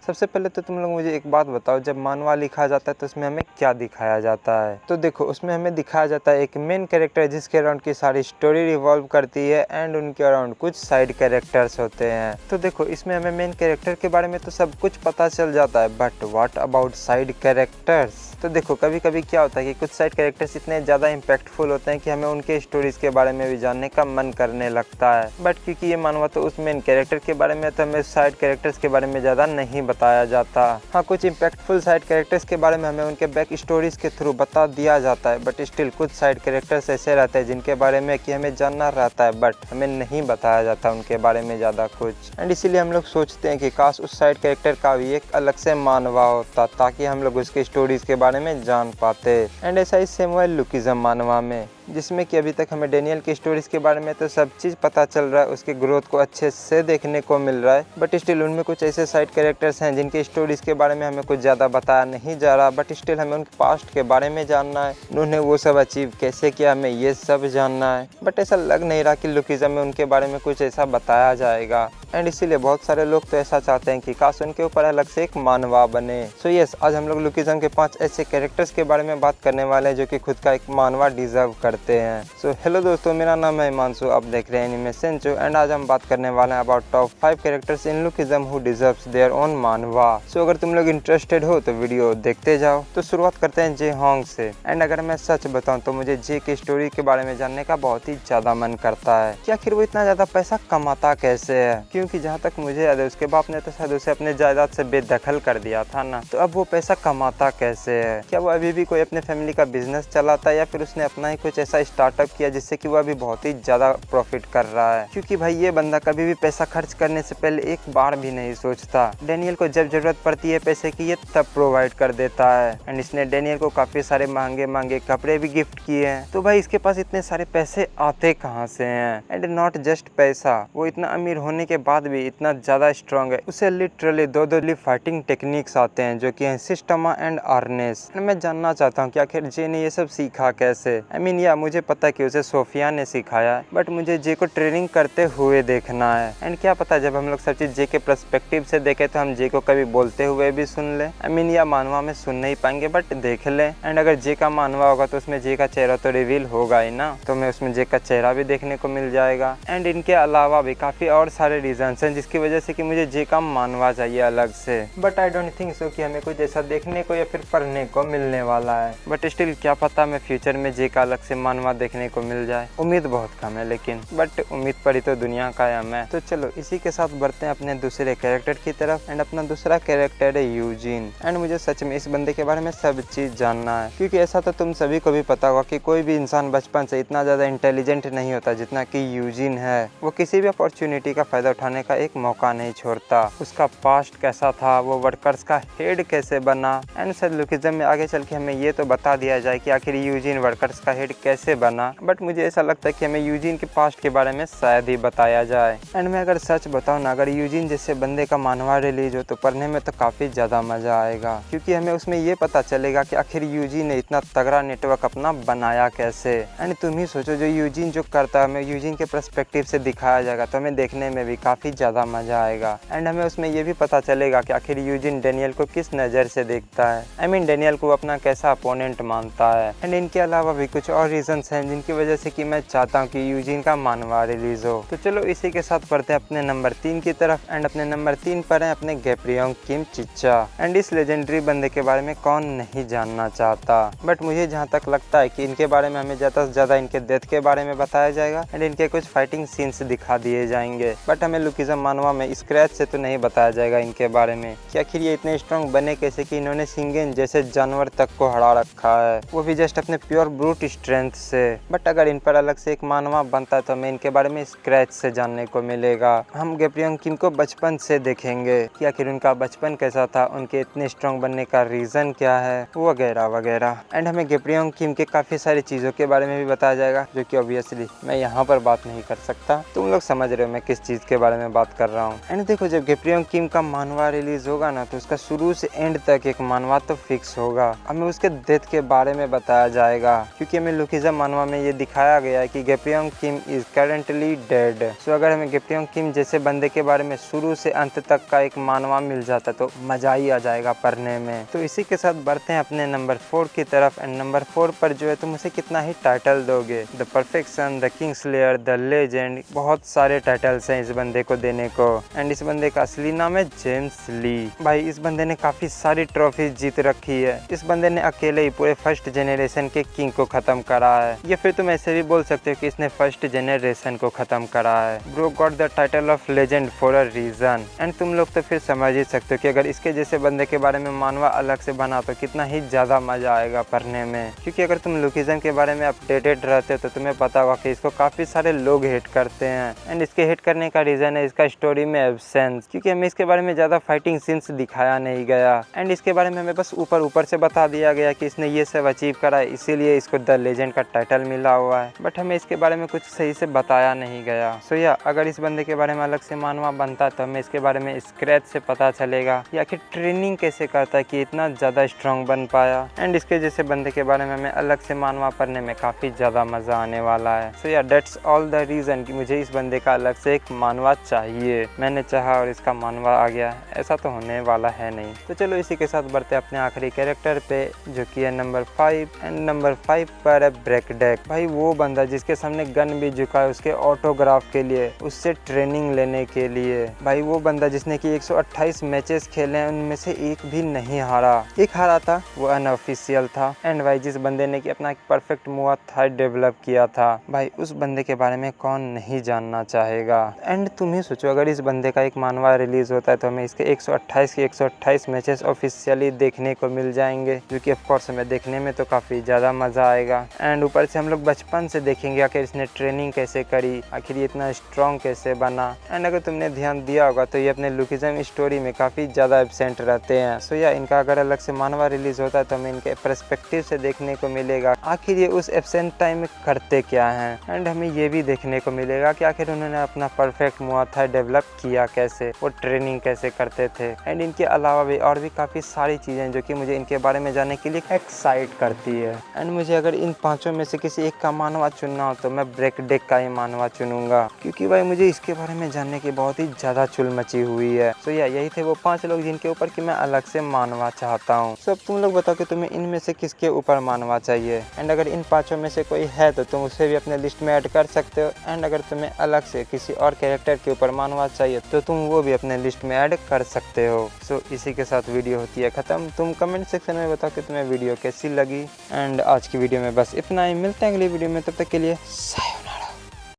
सबसे पहले तो तुम लोग मुझे एक बात बताओ, जब मानवा लिखा जाता है तो उसमें हमें क्या दिखाया जाता है? तो देखो, उसमें हमें दिखाया जाता है एक मेन कैरेक्टर जिसके अराउंड की सारी स्टोरी रिवॉल्व करती है एंड उनके अराउंड कुछ साइड कैरेक्टर्स होते हैं। तो देखो, इसमें हमें मेन कैरेक्टर के बारे में तो सब कुछ पता चल जाता है, but what about side characters? तो देखो, कभी कभी क्या होता है कि कुछ साइड कैरेक्टर्स इतने ज़्यादा इम्पैक्टफुल होते हैं कि हमें उनके स्टोरीज के बारे में भी जानने का मन करने लगता है। बट क्योंकि ये मानवा तो उस मेन कैरेक्टर के बारे में, तो हमें साइड कैरेक्टर्स के बारे में ज़्यादा नहीं बताया जाता। हाँ, कुछ इम्पैक्टफुल साइड कैरेक्टर्स के बारे में हमें उनके बैक स्टोरीज के थ्रू बता दिया जाता है, बट स्टिल कुछ साइड कैरेक्टर्स ऐसे रहते हैं जिनके बारे में कि हमें जानना रहता है बट हमें नहीं बताया जाता उनके बारे में ज़्यादा कुछ। एंड इसीलिए हम लोग सोचते हैं कि काश उस साइड कैरेक्टर का भी एक अलग से मानवा होता ताकि हम लोग उसके स्टोरीज के बारे में जान पाते। एंड ऐसा ही सेम हुआ लुकिज्म मानवा में, जिसमें कि अभी तक हमें डेनियल की स्टोरीज के बारे में तो सब चीज़ पता चल रहा है, उसके ग्रोथ को अच्छे से देखने को मिल रहा है, बट स्टिल उनमें कुछ ऐसे साइड कैरेक्टर्स हैं जिनकी स्टोरीज के बारे में हमें कुछ ज़्यादा बताया नहीं जा रहा, बट स्टिल हमें उनके पास्ट के बारे में जानना है, उन्होंने वो सब अचीव कैसे किया, हमें ये सब जानना है। बट ऐसा लग नहीं रहा कि लुकिज्म में उनके बारे में कुछ ऐसा बताया जाएगा। एंड इसीलिए बहुत सारे लोग तो ऐसा चाहते हैं कि काश उनके ऊपर अलग से एक मानवा बने। सो यस, आज हम लोग लुकिज्म के 5 ऐसे कैरेक्टर्स के बारे में बात करने वाले हैं जो कि खुद का एक मानवा डिजर्व करते हैं। सो हेलो दोस्तों, मेरा नाम है हिमांशु, आप देख रहे हैं एनिमे सेंचो एंड आज हम बात करने वाले हैं about top 5 characters in lookism who deserves their own मानवा। सो अगर तुम लोग इंटरेस्टेड हो तो वीडियो देखते जाओ। तो शुरुआत करते हैं जे होंग से। एंड अगर मैं सच बताऊं तो मुझे जे की स्टोरी के बारे में जानने का बहुत ही ज्यादा मन करता है कि आखिर वो इतना ज्यादा पैसा कमाता कैसे है, क्योंकि जहाँ तक मुझे याद है उसके बाप ने तो शायद उसे अपने जायदाद से बेदखल कर दिया था ना, तो अब वो पैसा कमाता कैसे है? क्या वो अभी भी कोई अपने फैमिली का बिजनेस चलाता है या फिर उसने अपना ही कुछ ऐसा स्टार्टअप किया जिससे कि वो अभी बहुत ही ज़्यादा प्रॉफिट कर रहा है? क्योंकि भाई ये बंदा कभी भी पैसा खर्च करने से पहले एक बार भी नहीं सोचता। डेनियल को जब जरूरत पड़ती है पैसे की, ये तब प्रोवाइड कर देता है। एंड इसने डेनियल को काफ़ी सारे महंगे महंगे कपड़े भी गिफ्ट किए हैं। तो भाई इसके पास इतने सारे पैसे आते कहाँ से हैं? एंड नॉट जस्ट पैसा, वो इतना अमीर होने के बाद भी इतना ज़्यादा स्ट्रॉन्ग है, उसे लिटरली दो फाइटिंग टेक्निक्स आते हैं जो कि हैं सिस्टमा एंड आर्नेस। मैं जानना चाहता हूँ कि आखिर जे ने ये सब सीखा कैसे? या मुझे पता है कि उसे सोफिया ने सिखाया है, बट मुझे जे को ट्रेनिंग करते हुए देखना है। एंड क्या पता जब हम लोग सब चीज़ जे के पर्सपेक्टिव से देखें तो हम जे को कभी बोलते हुए भी सुन ले। या मानवा में सुन नहीं पाएंगे बट देख ले। एंड अगर जे का मानवा होगा तो उसमें जे का चेहरा तो रिवील होगा ही ना, तो हमें उसमें जे का चेहरा भी देखने को मिल जाएगा। एंड इनके अलावा भी काफ़ी और सारे रीजंस हैं जिसकी वजह से कि मुझे जे का मानवा चाहिए अलग से, but I don't think so कि हमें कुछ ऐसा देखने को या फिर पढ़ने को मिलने वाला है। बट स्टिल क्या पता मैं फ्यूचर में जे का अलग से मानवा देखने को मिल जाए। उम्मीद बहुत कम है लेकिन, बट उम्मीद पर ही तो दुनिया कायम है। तो चलो इसी के साथ बढ़ते हैं अपने दूसरे कैरेक्टर की तरफ। एंड अपना दूसरा कैरेक्टर है यूजिन। एंड मुझे सच में इस बंदे के बारे में सब चीज़ जानना है, क्योंकि ऐसा तो तुम सभी को भी पता होगा कि कोई भी इंसान बचपन से इतना ज़्यादा इंटेलिजेंट नहीं होता जितना कि यूजिन है। वो किसी भी अपॉर्चुनिटी का फ़ायदा उठाने का एक मौका नहीं छोड़ता। उसका पास्ट कैसा था, वो वर्कर्स का हेड कैसे बना, एंड शायद लुकिज्म में आगे चल के हमें ये तो बता दिया जाए कि आखिर यूजिन वर्कर्स का हेड कैसे बना। बट मुझे ऐसा लगता है कि हमें यूजिन के पास्ट के बारे में शायद ही बताया जाए। एंड मैं अगर सच बताऊँ ना, अगर यूजिन जैसे बंदे का मानवा रिलीज हो तो पढ़ने में तो काफ़ी ज़्यादा मज़ा आएगा, क्योंकि हमें उसमें ये पता चलेगा कि आखिर यूजिन ने इतना तगड़ा नेटवर्क अपना बनाया कैसे। एंड तुम ही सोचो, जो यूजिन जो करता है हमें यूजिन के पर्सपेक्टिव से दिखाया जाएगा तो हमें देखने में भी काफ़ी ज़्यादा मज़ा आएगा। एंड हमें उसमें ये भी पता चलेगा कि आखिर यूजिन डेनियल को किस नज़र से देखता है। डेनियल को अपना कैसा अपोनेंट मानता है। एंड इनके अलावा भी कुछ और रीजंस हैं जिनकी वजह से कि मैं चाहता हूँ कि यूजिन का मानवा रिलीज हो। तो चलो इसी के साथ बढ़ते हैं अपने नंबर 3 की तरफ। एंड अपने नंबर 3 पर है अपने गैप्रियोंग किम चिच्चा। एंड इस लेजेंडरी बंदे के बारे में कौन नहीं जानना चाहता, बट मुझे जहाँ तक लगता है कि इनके बारे में हमें ज़्यादा से ज़्यादा इनके डेथ के बारे में बताया जाएगा एंड इनके कुछ फाइटिंग सीन्स दिखा दिए जाएंगे। बट हमें लुकिज्म मानवा में स्क्रैच से तो नहीं बताया जाएगा इनके बारे में कि आखिर ये इतने स्ट्रॉन्ग बने कैसे कि इन्होंने शिंगेन जैसे जानवर तक को हरा रखा है, वो भी जस्ट अपने प्योर ब्रूट स्ट्रेंथ से। बट अगर इन पर अलग से एक मानवा बनता है तो हमें इनके बारे में स्क्रैच से जानने को मिलेगा। हम गैप्रियोंग किम को बचपन से देखेंगे कि आखिर उनका बचपन कैसा था, उनके इतने स्ट्रॉन्ग बनने का रीज़न क्या है, वगैरह वगैरह। एंड हमें गैप्रियोंग किम के काफ़ी सारी चीज़ों के बारे में भी बताया जाएगा जो कि ऑब्वियसली मैं यहाँ पर बात नहीं कर सकता। तुम लोग समझ रहे हो मैं किस चीज़ के बारे बारे में बात कर रहा हूँ। एंड देखो, जब गेप्रियन किम का मानवा रिलीज होगा ना, तो उसका शुरू से एंड तक एक मानवा तो फिक्स होगा। हमें उसके डेथ के बारे में बताया जाएगा, क्योंकि हमें लुकिज्म मानवा में ये दिखाया गया है कि गेप्रियन किम इज करेंटली डेड। सो अगर हमें गेप्रियन किम जैसे बंदे के बारे में शुरू से अंत तक का एक मानवा मिल जाता तो मजा ही आ जाएगा पढ़ने में। तो इसी के साथ बढ़ते हैं अपने नंबर 4 की तरफ। एंड नंबर 4 पर जो है, तुम उसे कितना ही टाइटल दोगे, the perfection, the kingslayer, the legend, बहुत सारे टाइटल्स हैं इस बंदे को देने को। एंड इस बंदे का असली नाम है जेम्स ली। भाई इस बंदे ने काफी सारी ट्रॉफी जीत रखी है। इस बंदे ने अकेले ही पूरे फर्स्ट जेनरेशन के किंग को खत्म करा है, या फिर तुम ऐसे भी बोल सकते हो कि इसने फर्स्ट जेनरेशन को खत्म करा है। Bro got the title of legend for a reason. And तुम लोग तो फिर समझ ही सकते हो कि अगर इसके जैसे बंदे के बारे में मानवा अलग से बना तो कितना ही ज्यादा मजा आएगा पढ़ने में। क्योंकि अगर तुम लुकिज्म के बारे में अपडेटेड रहते हो तो तुम्हें पता होगा कि इसको काफी सारे लोग हेट करते हैं। एंड इसके हेट करने का रीजन है इसका स्टोरी में एब्सेंस, क्योंकि हमें इसके बारे में ज्यादा फाइटिंग सीन्स दिखाया नहीं गया। एंड इसके बारे में हमें बस ऊपर से बता दिया गया कि इसने ये सब अचीव करा है, इसीलिए इसको द लेजेंड का टाइटल मिला हुआ है। बट हमें इसके बारे में कुछ सही से बताया नहीं गया। सो या अगर इस बंदे के बारे में अलग से मानवा बनता तो हमें इसके बारे में स्क्रैच से पता चलेगा, या आखिर ट्रेनिंग कैसे करता है कि इतना ज्यादा स्ट्रॉन्ग बन पाया। एंड इसके जैसे बंदे के बारे में हमें अलग से मानवा पढ़ने में काफी ज्यादा मजा आने वाला है। सो या दैट्स ऑल द रीजन कि मुझे इस बंदे का अलग से एक मानवा चाहिए। मैंने चाहा और इसका मानवा आ गया, ऐसा तो होने वाला है नहीं। तो चलो इसी के साथ बढ़ते अपने आखिरी कैरेक्टर पे, जो कि है नंबर 5। एंड नंबर 5 पर है ब्रेकडेक। भाई वो बंदा जिसके सामने गन भी झुका है उसके ऑटोग्राफ के लिए, उससे ट्रेनिंग लेने के लिए। भाई वो बंदा जिसने कि 128 मैचेस खेले हैं, उनमें से एक भी नहीं हारा। एक हारा था, वो अनऑफिशियल था। एंड भाई जिस बंदे ने कि अपना एक परफेक्ट मुआ था डेवलप किया था, भाई उस बंदे के बारे में कौन नहीं जानना चाहेगा। एंड तुम ही सोचो, अगर इस बंदे का एक मानवा रिलीज होता है तो हमें इसके 128 के 128 मैचेस ऑफिशियली देखने को मिल जाएंगे, जो कि ऑफकोर्स हमें देखने में तो काफी ज्यादा मजा आएगा। एंड ऊपर से हम लोग बचपन से देखेंगे आखिर इसने ट्रेनिंग कैसे करी, आखिर ये इतना स्ट्रॉन्ग कैसे बना। एंड अगर तुमने ध्यान दिया होगा तो ये अपने लुकिज्म स्टोरी में काफी ज्यादा एब्सेंट रहते हैं। सो या इनका अगर अलग से मानवा रिलीज होता है तो हमें इनके पर्सपेक्टिव से देखने को मिलेगा आखिर ये उस एब्सेंट टाइम में करते क्या हैं। एंड हमें ये भी देखने को मिलेगा कि आखिर उन्होंने अपना परफेक्ट मुआ था डेवलप किया कैसे, वो ट्रेनिंग कैसे करते थे। एंड इनके अलावा भी और भी काफी सारी चीजें जो कि मुझे इनके बारे में जानने के लिए एक्साइट करती है। एंड मुझे अगर इन पांचों में से किसी एक का मानवा चुनना हो तो मैं ब्रेकडेक का ही मानवा चुनूंगा, क्योंकि भाई मुझे इसके बारे में जानने की बहुत ही ज्यादा चुल मची हुई है। सो या यही थे वो 5 लोग जिनके ऊपर कि मैं अलग से मानवा चाहता हूँ। सो अब तुम लोग बताओ कि तुम्हें इनमें से किसके ऊपर मानवा चाहिए। एंड अगर इन पांचों में से कोई है तो तुम उसे भी अपने लिस्ट में ऐड कर सकते हो। एंड अगर तुम्हें अलग से किसी और कैरेक्टर के ऊपर मानवा चाहिए तो तुम वो भी अपने लिस्ट में ऐड कर सकते हो। सो इसी के साथ वीडियो होती है खत्म। तुम कमेंट सेक्शन में बताओ कि तुम्हें वीडियो कैसी लगी। एंड आज की वीडियो में बस इतना ही, मिलते हैं अगली वीडियो में, तब तक के लिए